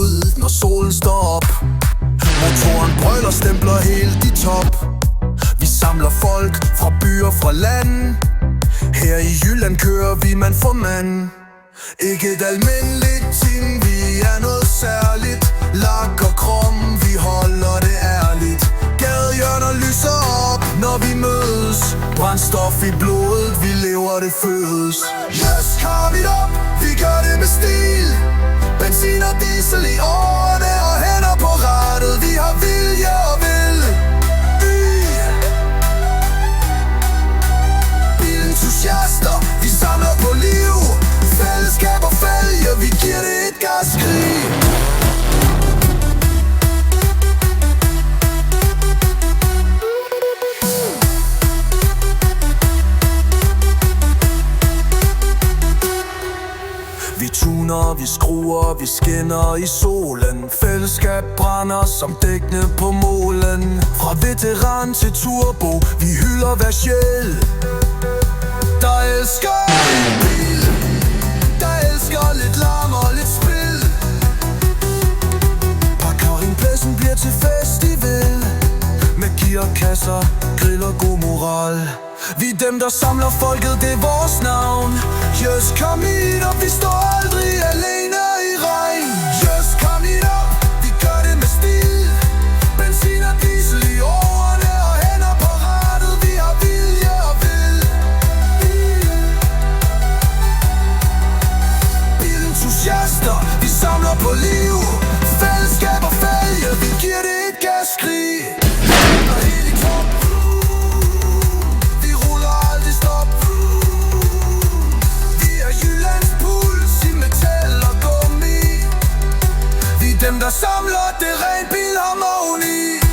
ud, når solen står op. Motoren brøler, stempler helt i top. Vi samler folk fra byer, fra land. Her i Jylland kører vi mand for mand. Ikke et almindeligt ting, vi er noget særligt. Lak og krom, vi holder det ærligt. Gadehjørner lyser op, når vi mødes. Brændstof i blodet, vi lever det fødes. Yes, kom it op, vi gør det med stil. Benzin og diesel i årene og hænder på rattet. Vi har vilje og vil. Bilentusiaster, vi samler på liv. Fællesskab og fælge, vi giver det et gaskrig. Vi tuner, vi skruer, vi skinner i solen. Fællesskab brænder som dækkene på målen. Fra veteran til turbo, vi hylder hver sjæl. Der elsker en bil, der elsker lidt larm og lidt spil. Parkeringpladsen bliver til festival. Med gearkasser, grill og god moral. Vi er dem, der samler folket, det er vores navn. Just kom hit op, vi står aldrig alene i regn. Just kom hit op, vi gør det med stil. Benzin og diesel i årene og hænder på rattet. Vi har vilje og vil. Bilentusiaster, vi samler på liv. Fællesskab og fælge, vi giver det et gaskrig. Og helt i top. Dem, der samler det rent bilharmoni.